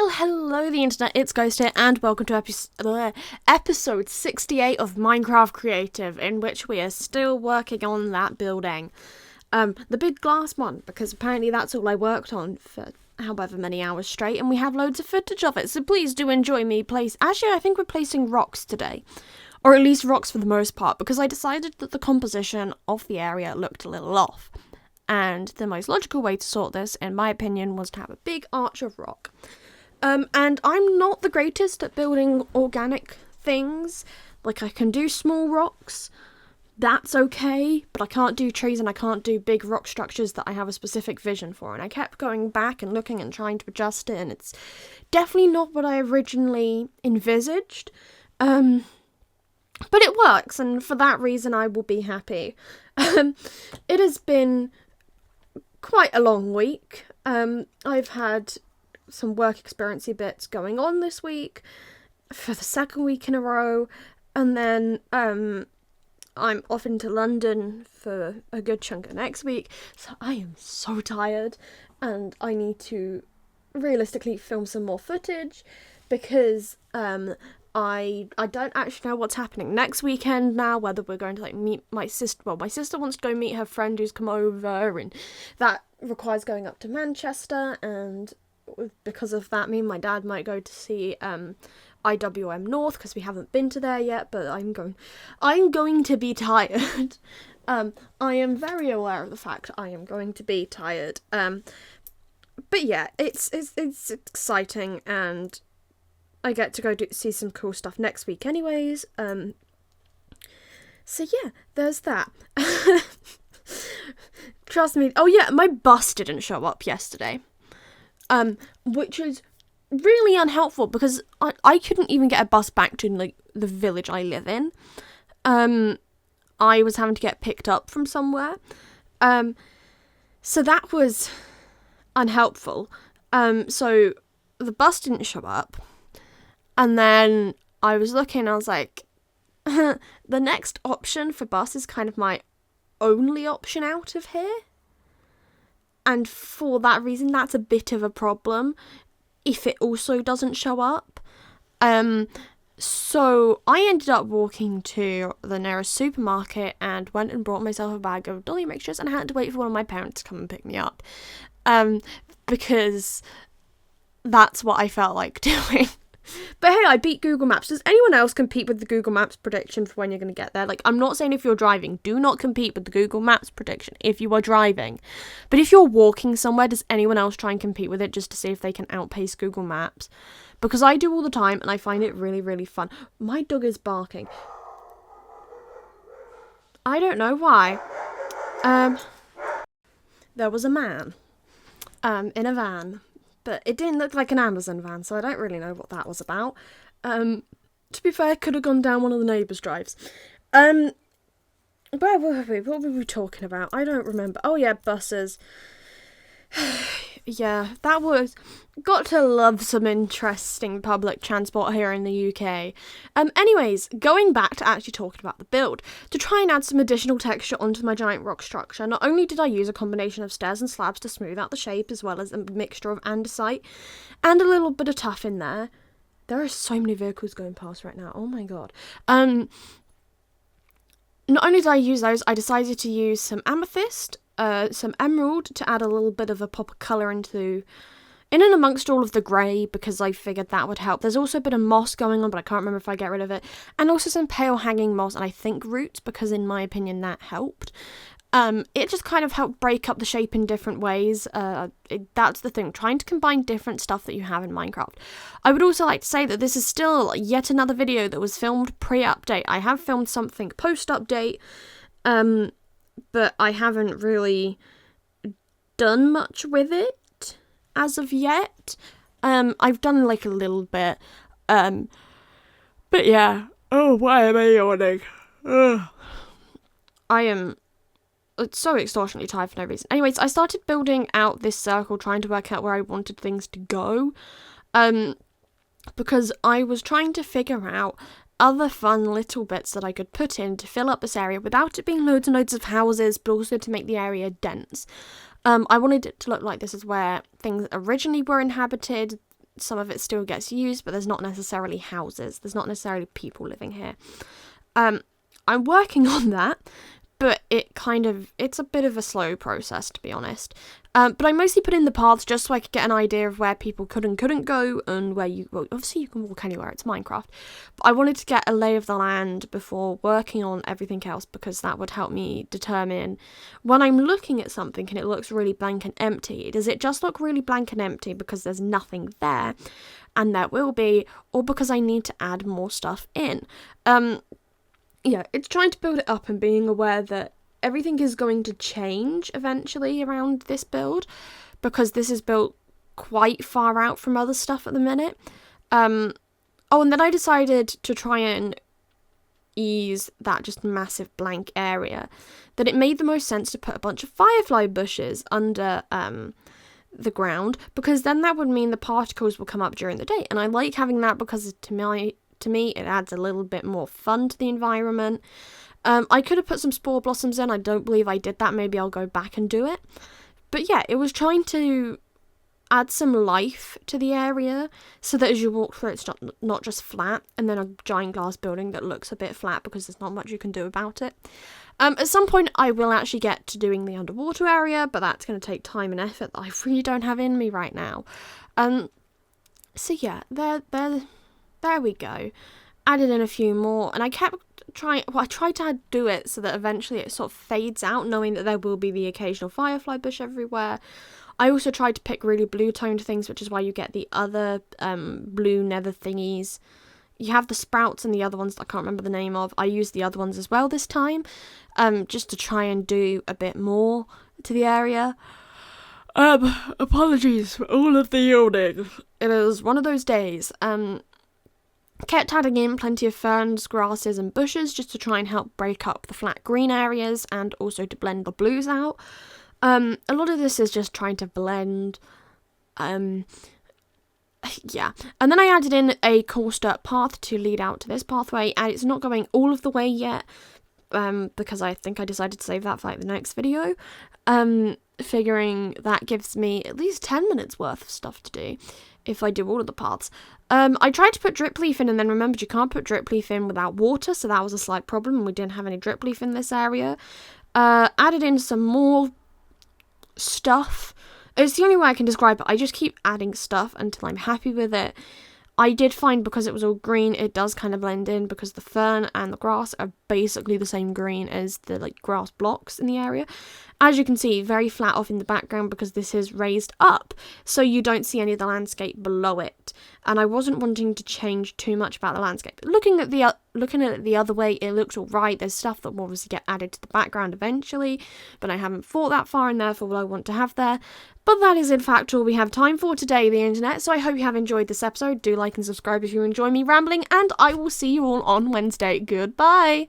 Well, hello the internet, it's Ghost here, and welcome to episode 68 of Minecraft Creative, in which we are still working on that building. The big glass one, because apparently that's all I worked on for however many hours straight, and we have loads of footage of it, so please do enjoy me Actually, I think we're placing rocks today. Or at least rocks for the most part, because I decided that the composition of the area looked a little off. And the most logical way to sort this, in my opinion, was to have a big arch of rock. And I'm not the greatest at building organic things. Like, I can do small rocks. That's okay. But I can't do trees and I can't do big rock structures that I have a specific vision for. And I kept going back and looking and trying to adjust it. And it's definitely not what I originally envisaged. But it works. And for that reason, I will be happy. It has been quite a long week. I've had some work experience-y bits going on this week for the second week in a row, and then I'm off into London for a good chunk of next week, so I am so tired, and I need to realistically film some more footage because I don't actually know what's happening next weekend now, whether we're going to meet my sister. Well, my sister wants to go meet her friend who's come over, and that requires going up to Manchester, and because of that, me and my dad might go to see IWM North, because we haven't been to there yet, but I'm going to be tired. I am very aware of the fact I am going to be tired. But yeah, it's exciting, and I get to go see some cool stuff next week anyways. So yeah, there's that. Trust me. Oh yeah, my bus didn't show up yesterday. Which was really unhelpful because I couldn't even get a bus back to the village I live in. I was having to get picked up from somewhere. So that was unhelpful. So the bus didn't show up. And then I was looking, I was like, the next option for bus is kind of my only option out of here. And for that reason, that's a bit of a problem if it also doesn't show up. So I ended up walking to the nearest supermarket and went and brought myself a bag of dolly mixtures, and I had to wait for one of my parents to come and pick me up. Because that's what I felt like doing. But hey, I beat Google Maps. Does anyone else compete with the Google Maps prediction for when you're going to get there? I'm not saying if you're driving, do not compete with the Google Maps prediction if you are driving. But if you're walking somewhere, does anyone else try and compete with it just to see if they can outpace Google Maps? Because I do all the time, and I find it really, really fun. My dog is barking. I don't know why. There was a man in a van. But it didn't look like an Amazon van, so I don't really know what that was about. To be fair, could have gone down one of the neighbours' drives. Where were we? What were we talking about? I don't remember. Oh yeah, buses. Yeah, that was... Got to love some interesting public transport here in the UK. Anyways, going back to actually talking about the build, to try and add some additional texture onto my giant rock structure, not only did I use a combination of stairs and slabs to smooth out the shape, as well as a mixture of andesite, and a little bit of tuff in there. There are so many vehicles going past right now, oh my god. Not only did I use those, I decided to use some amethyst, some emerald to add a little bit of a pop of colour in and amongst all of the grey, because I figured that would help. There's also a bit of moss going on, but I can't remember if I get rid of it. And also some pale hanging moss, and I think roots, because in my opinion that helped. It just kind of helped break up the shape in different ways. That's the thing, trying to combine different stuff that you have in Minecraft. I would also like to say that this is still yet another video that was filmed pre-update. I have filmed something post-update, but I haven't really done much with it as of yet. I've done a little bit, but yeah. Oh, why am I yawning? It's so extortionately tired for no reason. Anyways, I started building out this circle, trying to work out where I wanted things to go, because I was trying to figure out other fun little bits that I could put in to fill up this area without it being loads and loads of houses, but also to make the area dense. I wanted it to look like this is where things originally were inhabited, some of it still gets used, but there's not necessarily houses. There's not necessarily people living here. I'm working on that, but it's a bit of a slow process, to be honest. But I mostly put in the paths just so I could get an idea of where people could and couldn't go, and where obviously you can walk anywhere, it's Minecraft. But I wanted to get a lay of the land before working on everything else, because that would help me determine when I'm looking at something and it looks really blank and empty, does it just look really blank and empty because there's nothing there, and there will be, or because I need to add more stuff in. Yeah, it's trying to build it up and being aware that everything is going to change eventually around this build, because this is built quite far out from other stuff at the minute. And then I decided to try and ease that just massive blank area, that it made the most sense to put a bunch of firefly bushes under the ground, because then that would mean the particles will come up during the day, and I like having that because to me it adds a little bit more fun to the environment. I could have put some spore blossoms in. I don't believe I did that. Maybe I'll go back and do it. But yeah, it was trying to add some life to the area so that as you walk through, it's not just flat and then a giant glass building that looks a bit flat because there's not much you can do about it. At some point I will actually get to doing the underwater area, but that's going to take time and effort that I really don't have in me right now. So yeah, there we go. Added in a few more, and I kept trying. Well, I tried to do it so that eventually it sort of fades out, knowing that there will be the occasional firefly bush everywhere. I also tried to pick really blue toned things, which is why you get the other blue nether thingies. You have the sprouts and the other ones that I can't remember the name of. I used the other ones as well this time, just to try and do a bit more to the area. Apologies for all of the yawning. It was one of those days. Kept adding in plenty of ferns, grasses and bushes just to try and help break up the flat green areas and also to blend the blues out. A lot of this is just trying to blend. Yeah. And then I added in a coarse dirt path to lead out to this pathway, and it's not going all of the way yet, because I think I decided to save that for like the next video. Figuring that gives me at least 10 minutes worth of stuff to do if I do all of the paths. I tried to put drip leaf in and then remembered you can't put drip leaf in without water, so that was a slight problem, and we didn't have any drip leaf in this area. Added in some more stuff. It's the only way I can describe it. I just keep adding stuff until I'm happy with it. I did find because it was all green, it does kind of blend in because the fern and the grass are basically the same green as the like grass blocks in the area. As you can see, very flat off in the background because this is raised up, so you don't see any of the landscape below it. And I wasn't wanting to change too much about the landscape. Looking at it the other way, it looks alright. There's stuff that will obviously get added to the background eventually, but I haven't thought that far, and therefore what I want to have there. But that is in fact all we have time for today, the internet. So I hope you have enjoyed this episode. Do like and subscribe if you enjoy me rambling, and I will see you all on Wednesday. Goodbye!